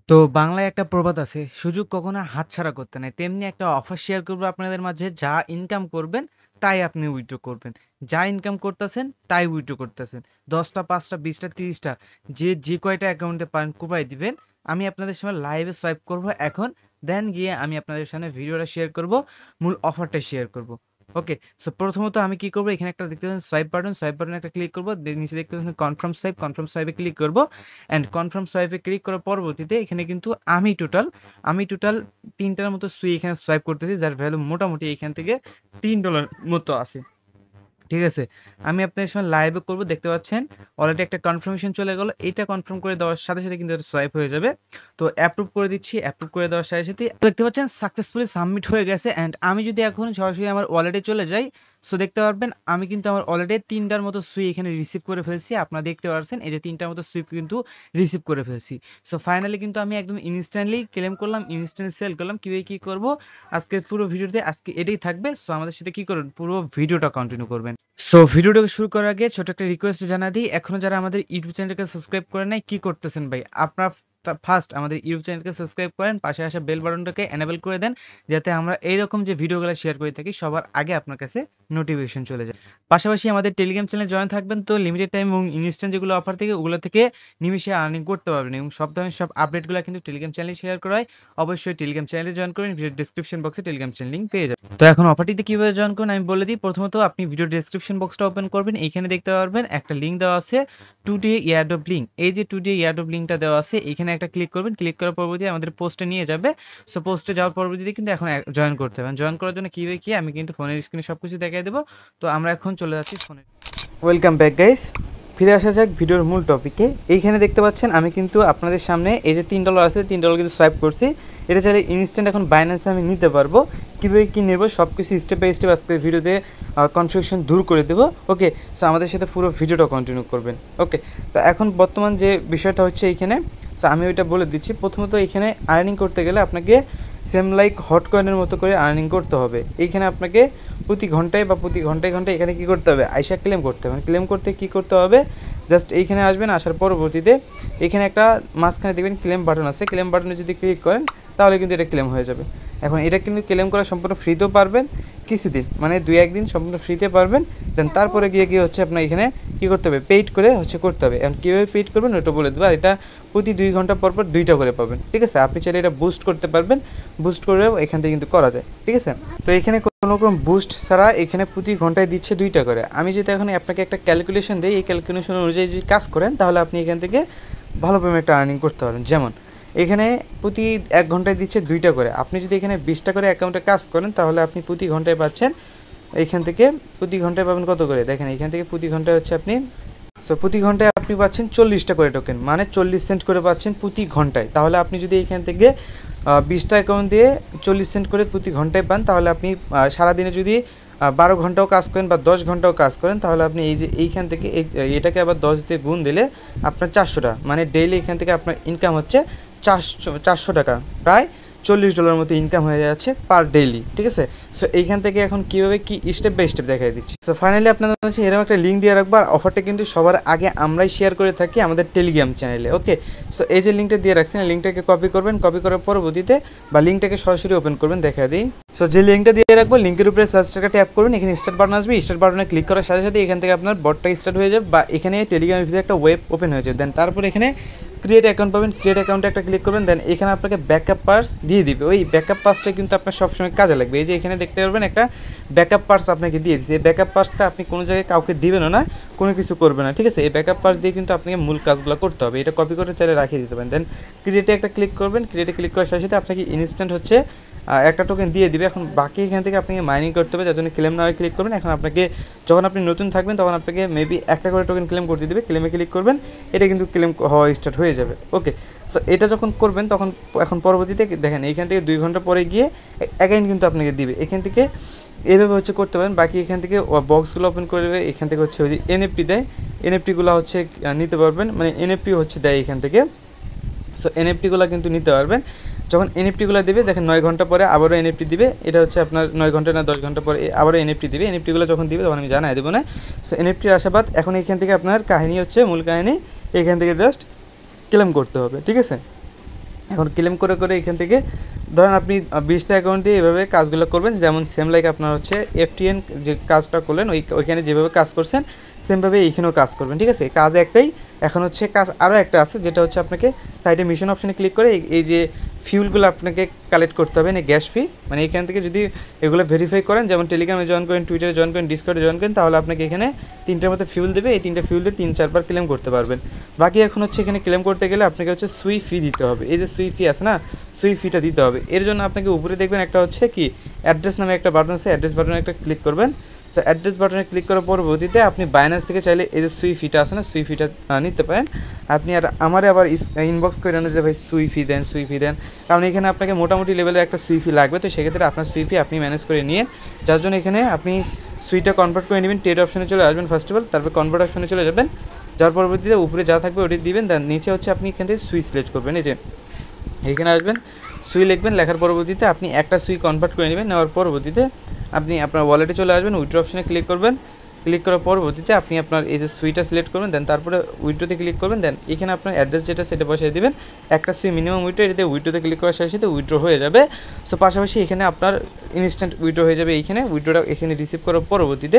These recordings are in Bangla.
তো বাংলায় একটা প্রবাদ আছে, সুযোগ কখনো হাতছাড়া করতে নাই। তেমনি একটা অফার শেয়ার করব আপনাদের মাঝে, যা ইনকাম করবেন তাই আপনি উইথড্র করবেন। যা ইনকাম করতেছেন তাই উইথড্র করতেছেন। 10টা, 5টা, 20টা, 30টা, যে কয়টা অ্যাকাউন্টে পারেন কোপায় দিবেন। আমি আপনাদের সামনে লাইভে সোয়াইপ করব এখন, দেন গিয়ে আমি আপনাদের সামনে ভিডিওটা শেয়ার করব, মূল অফারটা শেয়ার করব। ওকে, সো প্রথমত আমি কি করব, এখানে একটা দেখতে পাচ্ছেন সোয়াইপ বাটন একটা ক্লিক করব, নিচে দেখতে পাচ্ছেন কনফার্ম সোয়াইপে ক্লিক করব। অ্যান্ড কনফার্ম সোয়াইপে ক্লিক করার পরবর্তীতে এখানে কিন্তু আমি টোটাল 3টার মতো সুই এখানে সোয়াইপ করতেছি, যার ভ্যালু মোটামুটি এখান থেকে $3 মতো আছে। ঠিক আছে, আমি আপনাদের সময় লাইভে করব, দেখতে পাচ্ছেন অলরেডি একটা কনফার্মেশন চলে গেল। এটা কনফার্ম করে দেওয়ার সাথে সাথে কিন্তু এটা সোয়াইপ হয়ে যাবে। তো অ্যাপ্রুভ করে দিচ্ছি, অ্যাপ্রুভ করে দেওয়ার সাথে সাথে দেখতে পাচ্ছেন সাকসেসফুলি সাবমিট হয়ে গেছে। অ্যান্ড আমি যদি এখন সরাসরি আমার ওয়ালেটে চলে যাই, সো দেখতে পারবেন আমি কিন্তু আমার ওয়ালেটে 3টার মতো সুই এখানে রিসিভ করে ফেলছি। আপনারা দেখতে পাচ্ছেন এই যে 3টার মতো সুই কিন্তু রিসিভ করে ফেলছি। সো ফাইনালি কিন্তু আমি একদম ইনস্ট্যান্টলি ক্লেম করলাম, ইনস্ট্যান্টলি সেল করলাম। কিভাবে কি করব আজকে পুরো ভিডিওতে আজকে এটাই থাকবে। সো আমাদের সাথে কি করুন, পুরো ভিডিওটা কন্টিনিউ করবেন। সো ভিডিওটাকে শুরু করার আগে ছোট একটা রিকোয়েস্ট জানা দিই, এখনো যারা আমাদের ইউটিউব চ্যানেলকে সাবস্ক্রাইব করে নাই, কি করতেছেন ভাই? আপনারা ফার্স্ট আমাদের ইউটিউব চ্যানেলকে সাবস্ক্রাইব করেন, পাশে আসা বেল বাটনটাকে এনেবল করে দেন, যাতে আমরা এইরকম যে ভিডিওগুলো শেয়ার করে থাকি সবার আগে আপনার কাছে নোটিফিকেশন চলে যায়। পাশাপাশি আমাদের টেলিগ্রাম চ্যানেলে জয়েন থাকবেন, তো লিমিটেড টাইম এবং ইনস্ট্যান্ট যেগুলো অফার থেকে ওগুলো থেকে নিমিশে আর্নিং করতে পারবেন, এবং সব ধরনের সব আপডেটগুলো কিন্তু টেলিগ্রাম চ্যানেলে শেয়ার করা হয়। অবশ্যই টেলিগ্রাম চ্যানেলে জয়েন করুন, ভিডিও ডেসক্রিপশন বক্সে টেলিগ্রাম চ্যানেল লিংক পেয়ে যাবেন। তো এখন অফারটিতে কিভাবে জয়েন করুন আমি বলে দিই। প্রথমত আপনি ভিডিও ডেসক্রিপশন বক্সটা ওপেন করবেন, এইখানে দেখতে পারবেন একটা লিঙ্ক দেওয়া আছে, টুডে ইয়ারড্রপ লিঙ্ক। এই যে টুডে ইয়ারড্রপ লিঙ্কটা দেওয়া আছে, এখানে একটা ক্লিক করবেন, ক্লিক করার পরবর্তী আমাদের পোস্টে নিয়ে যাবে। সো পোস্টে যাওয়ার পরবর্তীতে কিন্তু এখন জয়েন করতে হবে। জয়েন করার জন্য কিভাবে কি আমি কিন্তু ফোনের স্ক্রিনে সবকিছু দেখাই দেবো। তো আমরা এখন চলে যাচ্ছি ফোনে। ওয়েলকাম ব্যাক গাইস, ফিরে আসা যাক ভিডিওর মূল টপিকে। এইখানে দেখতে পাচ্ছেন আমি কিন্তু আপনাদের সামনে এই যে $3 আছে, $3 কিন্তু সোয়াইপ করছি। এটা চাইলে ইনস্ট্যান্ট এখন বাইন্যান্সে আমি নিতে পারবো। কীভাবে কী নেব সব কিছু স্টেপ বাই স্টেপ আজকে ভিডিওতে কনফিউশন দূর করে দেবো। ওকে, সো আমাদের সাথে পুরো ভিডিওটা কন্টিনিউ করবেন। ওকে, তো এখন বর্তমান যে বিষয়টা হচ্ছে এইখানে, সো আমি ওইটা বলে দিচ্ছি। প্রথমত এখানে আর্নিং করতে গেলে আপনাকে সেম লাইক হট কয়েনের মতো করে আর্নিং করতে হবে। এইখানে আপনাকে প্রতি ঘন্টায় বা প্রতি ঘন্টায় ঘন্টায় এখানে কী করতে হবে, আইসা ক্লেম করতে হবে। ক্লেম করতে কী করতে হবে, জাস্ট এইখানে আসবেন, আসার পরবর্তীতে এখানে একটা মাঝখানে দেখবেন ক্লেম বাটন আছে, ক্লেম বাটনে যদি ক্লিক করেন তাহলে কিন্তু এটা ক্লেম হয়ে যাবে। এখন এটা কিন্তু ক্লেম করা সম্পূর্ণ ফ্রিতেও পারবেন, কিছুদিন মানে 2-1 দিন সম্পূর্ণ ফ্রিতে পারবেন। দেন তারপরে গিয়ে হচ্ছে আপনার এখানে কী করতে হবে, পেইড করে হচ্ছে করতে হবে। এখন কীভাবে পেইড করবেন ওটা বলে দেবো। আর এটা প্রতি 2 ঘন্টা পর পর 2টা করে পাবেন। ঠিক আছে, আপনি চাইলে এটা বুস্ট করতে পারবেন, বুস্ট করেও এখান থেকে কিন্তু করা যায়। ঠিক আছে, তো এখানে কোনো রকম বুস্ট ছাড়া এখানে প্রতি ঘন্টায় দিচ্ছে 2টা করে। আমি যদি এখন আপনাকে একটা ক্যালকুলেশন দিই, এই ক্যালকুলেশন অনুযায়ী যদি কাজ করেন তাহলে আপনি এখান থেকে ভালো পেমেন্ট আর্নিং করতে পারবেন। যেমন এখানে প্রতি 1 ঘন্টায় দিচ্ছে 2টা করে। আপনি যদি এখানে 20টা করে অ্যাকাউন্টে কাজ করেন তাহলে আপনি প্রতি ঘন্টায় পাচ্ছেন, এইখান থেকে প্রতি ঘন্টায় পাবেন কত করে দেখেন, এখান থেকে প্রতি ঘন্টায় হচ্ছে আপনি, সো প্রতি ঘন্টায় আপনি পাচ্ছেন 40টা করে টোকেন, মানে 40 সেন্ট করে পাচ্ছেন প্রতি ঘন্টায়। তাহলে আপনি যদি এইখান থেকে 20টা অ্যাকাউন্ট দিয়ে 40 সেন্ট করে প্রতি ঘন্টায় পান, তাহলে আপনি সারাদিনে যদি 12 ঘন্টাও কাজ করেন বা 10 ঘন্টাও কাজ করেন, তাহলে আপনি এই যে এইখান থেকে এটাকে আবার 10 দিয়ে গুণ দিলে আপনার 400 টাকা, মানে ডেইলি এখান থেকে আপনার ইনকাম হচ্ছে 400 টাকা, প্রায় $40 মতো ইনকাম হয়ে যাচ্ছে পার ডেইলি। ঠিক আছে, সো এইখান থেকে এখন কীভাবে কি স্টেপ বাই স্টেপ দেখাই দিচ্ছি। সো ফাইনালি আপনাদের হচ্ছে এরকম একটা লিঙ্ক দিয়ে রাখবো। আর অফারটা কিন্তু সবার আগে আমরাই শেয়ার করে থাকি আমাদের টেলিগ্রাম চ্যানেলে। ওকে, সো এই যে লিঙ্কটা দিয়ে রাখছেন, লিঙ্কটাকে কপি করবেন, কপি করার পরবর্তীতে বা লিঙ্কটাকে সরাসরি ওপেন করবেন, দেখা দিই। সো যে লিঙ্কটা দিয়ে রাখবো, লিঙ্কের উপরে সার্চটাকে ট্যাপ করবেন, এখানে স্টার্ট বাটন আসবে, স্টার্ট বাটনে ক্লিক করার সাথে সাথে এখান থেকে আপনার বটটা স্টার্ট হয়ে যাবে, বা এখানে টেলিগ্রামের ভিতরে একটা ওয়েব ওপেন হয়ে যাবে। দেন তারপরে এখানে ক্রিয়েট অ্যাকাউন্ট পাবেন, ক্রিয়েট অ্যাকাউন্টে একটা ক্লিক করবেন। দেন এখানে আপনাকে ব্যাকআপ পার্স দিয়ে দিবে। ওই ব্যাকআপ পার্সটা কিন্তু আপনার সবসময় কাজে লাগবে। এই যে এখানে দেখতে পারবেন একটা ব্যাকআপ পার্স আপনাকে দিয়ে দিচ্ছে। এই ব্যাকআপ পার্সটা আপনি কোনো জায়গায় কাউকে দিবেনও না, কোনো কিছু করবে না। ঠিক আছে, এই ব্যাকআপ পার্স দিয়ে কিন্তু আপনাকে মূল কাজগুলো করতে হবে। এটা কপি করে চাইলে রাখিয়ে দিতে পারেন। দেন ক্রিয়েটে একটা ক্লিক করবেন, ক্রিয়েটে ক্লিক করার সাথে সাথে আপনাকে ইনস্ট্যান্ট হচ্ছে একটা টোকেন দিয়ে দিবে। এখন বাকি এখান থেকে আপনাকে মাইনিং করতে হবে, যার জন্য ক্লেম না হয় ক্লিক করবেন। এখন আপনাকে যখন আপনি নতুন থাকবেন তখন আপনাকে মেবি একটা করে টোকেন ক্লেম করতে দিবে, ক্লেমে ক্লিক করবেন, এটা কিন্তু ক্লেম হওয়া স্টার্ট হয়ে যাবে। ওকে, সো এটা যখন করবেন তখন এখন পরবর্তীতে দেখেন এইখান থেকে 2 ঘন্টা পরে গিয়ে অ্যাগাইন কিন্তু আপনাকে দিবে। এখান থেকে এইভাবে হচ্ছে করতে পারেন। বাকি এখান থেকে বক্সগুলো ওপেন করে দেবে, এখান থেকে হচ্ছে ওই যে এনএফটি দেয়, এনএফটিগুলো হচ্ছে নিতে পারবেন, মানে এনএফটি হচ্ছে দেয় এখান থেকে। সো এনএফটিগুলো কিন্তু নিতে পারবেন। যখন এনএফটিগুলো দেবে দেখেন 9 ঘন্টা পরে আবারও এনএফটি দিবে। এটা হচ্ছে আপনার 9 ঘন্টা না 10 ঘন্টা পরে আবারও এনএফটি দিবে। এনএফটিগুলো যখন দিবে তখন আমি জানাই দেবো না। সো এনএফটির আশাবাদ এখন এখান থেকে আপনার কাহিনী হচ্ছে, মূল কাহিনী এখান থেকে জাস্ট ক্লেম করতে হবে। ঠিক আছে, এখন ক্লেম করে করে এখান থেকে ধরেন আপনি 20টা অ্যাকাউন্ট দিয়ে এভাবে কাজগুলো করবেন, যেমন সেম লাইক আপনার হচ্ছে এফটিএন যে কাজটা করলেন ওইখানে যেভাবে কাজ করছেন সেমভাবে এইখানেও কাজ করবেন, ঠিক আছে। কাজ একটাই, এখন হচ্ছে কাজ আরও একটা আছে, যেটা হচ্ছে আপনাকে সাইডে মিশন অপশনে ক্লিক করে এই যে ফিউলগুলো আপনাকে কালেক্ট করতে হবে, গ্যাস ফি, মানে এখান থেকে যদি এগুলো ভেরিফাই করেন, যেমন টেলিগ্রামে জয়েন করেন, টুইটারে জয়েন করেন, ডিসকর্ডে জয়েন করেন, তাহলে আপনাকে এখানে 3টার মতো ফিউল দেবে, এই 3টা ফিউল দিয়ে 3-4 বার ক্লেম করতে পারবেন। বাকি এখন হচ্ছে এখানে ক্লেম করতে গেলে আপনাকে হচ্ছে সুই ফি দিতে হবে, এই যে সুই ফি আছে না, সুই ফিটা দিতে হবে। এর জন্য আপনাকে উপরে দেখবেন একটা হচ্ছে কি অ্যাড্রেস নামে একটা বাটন আছে, অ্যাড্রেস বাটনে একটা ক্লিক করবেন। সো অ্যাড্রেস বাটনে ক্লিক করার পরবর্তীতে আপনি বাইন্যান্স থেকে চাইলে এই যে সুই ফিটা আছে না, সুই ফিটা নিতে পারেন আপনি। আর আমারে আবার ইনবক্স করে আনেন যে ভাই সুই ফি দেন, সুই ফি দেন, কারণ এখানে আপনাকে মোটামুটি লেভেলের একটা সুই ফি লাগবে, তো সেক্ষেত্রে আপনার সুই ফি আপনি ম্যানেজ করে নিয়ে, যার জন্য এখানে আপনি সুইটা কনভার্ট করে নেবেন। ট্রেড অপশনে চলে আসবেন ফার্স্ট অফ অল, তারপর কনভার্ট অপশনে চলে যাবেন, যার পরবর্তীতে উপরে যা থাকবে ওটি দিবেন, তার নিচে হচ্ছে আপনি এখান থেকে সুই সিলেক্ট করবেন, এই যে এখানে আসবেন, সুই লিখবেন, লেখার পরবর্তীতে আপনি একটা সুই কনভার্ট করে নেবেন। নেওয়ার পরবর্তীতে আপনি আপনার ওয়ালেটে চলে আসবেন, উইথড্র অপশনে ক্লিক করবেন, ক্লিক করার পরবর্তীতে আপনি আপনার এই যে সুইটা সিলেক্ট করবেন, দেন তারপরে উইথড্রোতে ক্লিক করবেন, দেন এখানে আপনার অ্যাড্রেস যেটা সেটা বসিয়ে দেবেন, একটা সুই মিনিমাম উইথড্রো, এটাতে উইথড্রোতে ক্লিক করার সাথে সাথে উইথড্রো হয়ে যাবে। সো পাশাপাশি এখানে আপনার ইনস্ট্যান্ট উইথড্রো হয়ে যাবে, এইখানে উইথড্রোটা এখানে রিসিভ করার পরবর্তীতে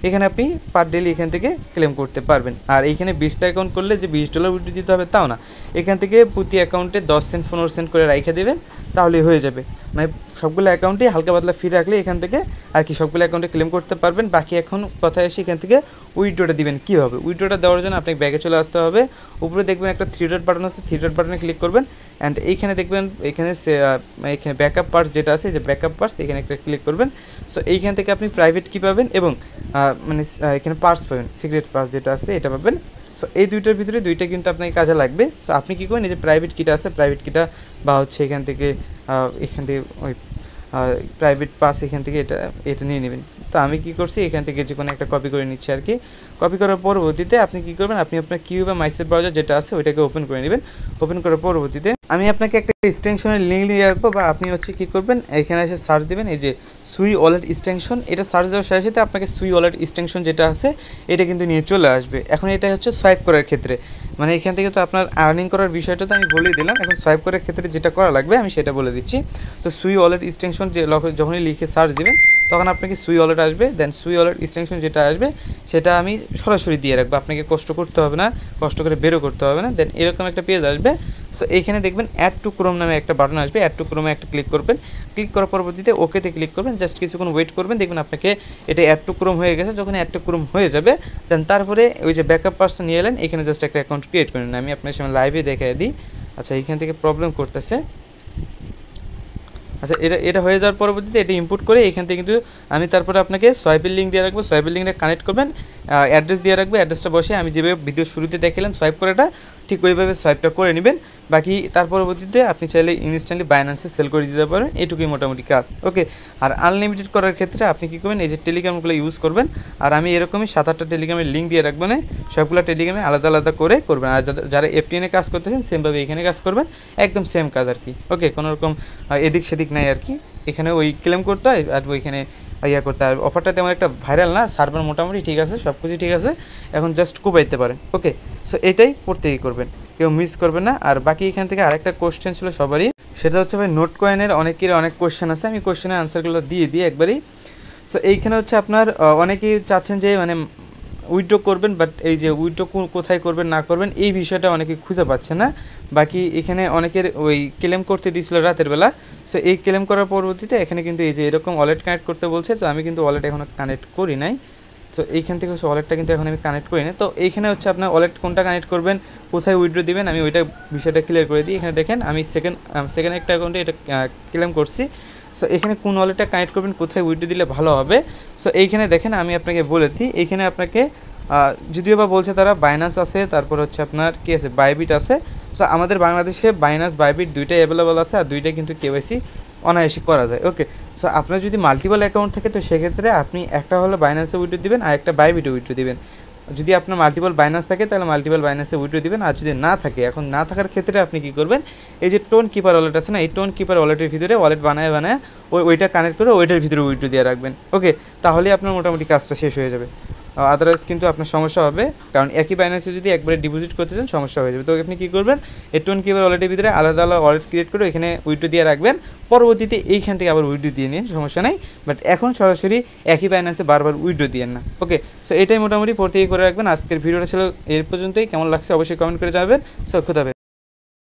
এখানে আপনি পার ডেলি এখান থেকে ক্লেম করতে পারবেন। আর এইখানে 20টা অ্যাকাউন্ট করলে যে $20 উইথড্রো দিতে হবে তাও না, এখান থেকে প্রতি অ্যাকাউন্টে 10 সেন্ট 15 সেন্ট করে রেখে দেবেন, তাহলেই হয়ে যাবে। মানে সবগুলো অ্যাকাউন্টে হালকা পাতলা ফি রাখলে এখান থেকে আর কি সবগুলো অ্যাকাউন্টে ক্লেম করতে পারবেন। বাকি এখন কথা এসে এখান থেকে উইথড্রোটা দিবেন কীভাবে। উইথড্রোটা দেওয়ার জন্য আপনাকে ব্যাগে চলে আসতে হবে, উপরে দেখবেন একটা 3 ডট বাটন আছে, 3 ডট বাটনে ক্লিক করবেন, অ্যান্ড এইখানে দেখবেন এখানে এখানে ব্যাকআপ পার্টস যেটা আছে, যে ব্যাকআপ পার্টস এখানে একটা ক্লিক করবেন। সো এইখান থেকে আপনি প্রাইভেট কি পাবেন এবং মানে এখানে পার্টস পাবেন, সিক্রেট পার্টস যেটা আছে এটা পাবেন। সো এই দুইটার ভিতরে দুইটা কিন্তু আপনাকে কাজে লাগবে। সো আপনি কী করেন, এই যে প্রাইভেট কিটা আছে, প্রাইভেট কিটা বা হচ্ছে এখান থেকে ওই প্রাইভেট পাস এখান থেকে এটা নিয়ে নেবেন। তো আমি কি করছি, এখান থেকে যে কোনো একটা কপি করে নিচ্ছি আর কি। কপি করার পরবর্তীতে আপনি কি করবেন, আপনি আপনার কিউ বা মাইসেল ব্রাউজার যেটা আছে ওইটাকে ওপেন করে নেবেন। ওপেন করার পরবর্তীতে আমি আপনাকে একটা এক্সটেনশনের লিঙ্ক দিয়ে রাখবো, বা আপনি হচ্ছে কী করবেন, এখানে এসে সার্চ দেবেন এই যে সুই ওয়ালেট এক্সটেনশন, এটা সার্চ দেওয়ার সাথে সাথে আপনাকে সুই ওয়ালেট এক্সটেনশন যেটা আছে এটা কিন্তু নিয়ে চলে আসবে। এখন এটা হচ্ছে সোয়াইপ করার ক্ষেত্রে, মানে এখান থেকে তো আপনার আর্নিং করার বিষয়টা তো আমি বলেই দিলাম, এখন সোয়াইপ করার ক্ষেত্রে যেটা করা লাগবে আমি সেটা বলে দিচ্ছি। তো সুই ওয়ালেট এক্সটেনশন যে যখনই লিখে সার্চ দেবেন তখন আপনাকে সুই ওয়ালেট আসবে, দেন সুই ওয়ালেট এক্সটেনশন যেটা আসবে সেটা আমি সরাসরি দিয়ে রাখবো, আপনাকে কষ্ট করতে হবে না, কষ্ট করে বেরো করতে হবে না। দেন এরকম একটা পেজ আসবে। সো এইখানে দেখবেন অ্যাড টু ক্রোম নামে একটা বাটন আসবে, অ্যাড টু ক্রোমে একটা ক্লিক করবেন, ক্লিক করার পরবর্তীতে ওকেতে ক্লিক করবেন, জাস্ট কিছুক্ষণ ওয়েট করবেন, দেখবেন আপনাকে এটা অ্যাড টু ক্রোম হয়ে গেছে। যখন অ্যাড টু ক্রোম হয়ে যাবে দেন তারপরে ওই যে ব্যাকআপ পার্সন নিয়ে এলেন, এখানে জাস্ট একটা অ্যাকাউন্ট ক্রিয়েট করে নিন। আমি আপনার সামনে লাইভে দেখাই দিই। আচ্ছা এইখান থেকে প্রবলেম করতেছে। আচ্ছা এটা হয়ে যাওয়ার পরবর্তীতে এটা ইম্পোর্ট করে এখান থেকে কিন্তু আমি তারপরে আপনাকে সোয়াইপের লিঙ্ক দিয়ে রাখবো, সোয়াইপের লিঙ্কটা কানেক্ট করবেন, অ্যাড্রেস দিয়ে রাখবো, অ্যাড্রেসটা বসে আমি যেভাবে ভিডিও শুরুতে দেখালাম সোয়াইপ করাটা ঠিক ওইভাবে সোয়াইপটা করে নেবেন। বাকি তার পরবর্তীতে আপনি চাইলে ইনস্ট্যান্টলি বাইন্যান্সে সেল করে দিতে পারেন, এটুকুই মোটামুটি কাজ। ওকে, আর আনলিমিটেড করার ক্ষেত্রে আপনি কী করবেন, এই যে টেলিগ্রামগুলো ইউজ করবেন, আর আমি এরকমই 7-8টা টেলিগ্রামের লিঙ্ক দিয়ে রাখবো, না সবগুলো টেলিগ্রামে আলাদা আলাদা করে করবেন। আর যারা এফটিএনে কাজ করতেছেন সেমভাবে এখানে কাজ করবেন, একদম সেম কাজ আর কি। ওকে, কোনো রকম এদিক সেদিক নাই আর কি, এখানে ওই ক্লেম করতে হয় আর ওইখানে ইয়া করতে হয়। অফারটা তেমন একটা ভাইরাল না, সার্ভার মোটামুটি ঠিক আছে, সব কিছু ঠিক আছে, এখন জাস্ট কোবাইতে পারেন। ওকে, সো এটাই প্রত্যেকেই করবেন, কেউ মিস করবেন না। আর বাকি এখান থেকে আরেকটা কোশ্চেন ছিল সবারই, সেটা হচ্ছে ভাই নোট কয়েনের অনেকেরই অনেক কোশ্চেন আছে, আমি কোশ্চেনের আনসারগুলো দিয়ে দিই একবারই। সো এইখানে হচ্ছে আপনার অনেকেই চাচ্ছেন যে মানে উইথড্র করবেন, বাট এই যে উইথড্র কোথায় করবেন না করবেন এই বিষয়টা অনেকে খুঁজে পাচ্ছে না। বাকি এখানে অনেকের ওই ক্লেম করতে দিয়েছিল রাতের বেলা, সো এই ক্লেম করার পরবর্তীতে এখানে কিন্তু এই যে এরকম ওয়ালেট কানেক্ট করতে বলছে, তো আমি কিন্তু ওয়ালেট এখনও কানেক্ট করি নাই। তো এইখান থেকে হচ্ছে ওয়ালেটটা কিন্তু এখন আমি কানেক্ট করি না। তো এইখানে হচ্ছে আপনার ওয়ালেট কোনটা কানেক্ট করবেন, কোথায় উইথড্র দিবেন, আমি ওইটা বিষয়টা ক্লিয়ার করে দিই। এখানে দেখেন আমি সেকেন্ড একটা অ্যাকাউন্টে এটা ক্লেম করছি। সো এখানে কোন ওয়ালেটটা কানেক্ট করবেন, কোথায় উইথড্র দিলে ভালো হবে, সো এইখানে দেখেন আমি আপনাকে বলে দিই। এইখানে আপনাকে যদিও বা বলছে তারা বাইনান্স আছে, তারপর হচ্ছে আপনার কী আছে, বাইবিট আছে। সো আমাদের বাংলাদেশে বাইনান্স বাইবিট দুইটাই অ্যাভেলেবল আছে, আর দুইটাই কিন্তু কেওয়াইসি অনায়াসে করা যায়। ওকে, সো আপনার যদি মাল্টিপল অ্যাকাউন্ট থাকে তো সেক্ষেত্রে আপনি একটা হলো বাইনান্সে উইথড্র দিবেন আর একটা বাইবিটে উইথড্র দিবেন। যদি আপনার মাল্টিপল বাইনান্স থাকে তাহলে মাল্টিপল বাইনান্সে উইথড্র দিবেন, আর যদি না থাকে, এখন না থাকার ক্ষেত্রে আপনি কী করবেন, এই যে টোন কিপার ওয়ালেট আছে না, এই টোন কিপার ওয়ালেটের ভিতরে ওয়ালেট বানায় ওইটা কানেক্ট করে ওইটার ভিতরে উইথড্র দিয়ে রাখবেন। ওকে, তাহলে আপনার মোটামুটি কাজটা শেষ হয়ে যাবে। আদারওয়াইজ কিন্তু আপনার সমস্যা হবে, কারণ একই বাইন্যান্সে যদি একবারে ডিপোজিট করতে চান সমস্যা হয়ে যাবে। তো আপনি কী করবেন, এই টোয়েন্টি কিউবের ওয়ালেটের ভিতরে আলাদা আলাদা ওয়ালেট ক্রিয়েট করে এখানে উইথড্র দিয়ে রাখবেন, পরবর্তীতে এইখান থেকে আবার উইথড্র দিয়ে নিন, সমস্যা নাই। বাট এখন সরাসরি একই বাইন্যান্সে বারবার উইথড্র দিয়েন না। ওকে, সো এটাই মোটামুটি প্রত্যেকে করে রাখবেন। আজকের ভিডিওটা ছিল এর পর্যন্তই। কেমন লাগছে অবশ্যই কমেন্ট করে জানাবেন। সো খুদাহাফেজ।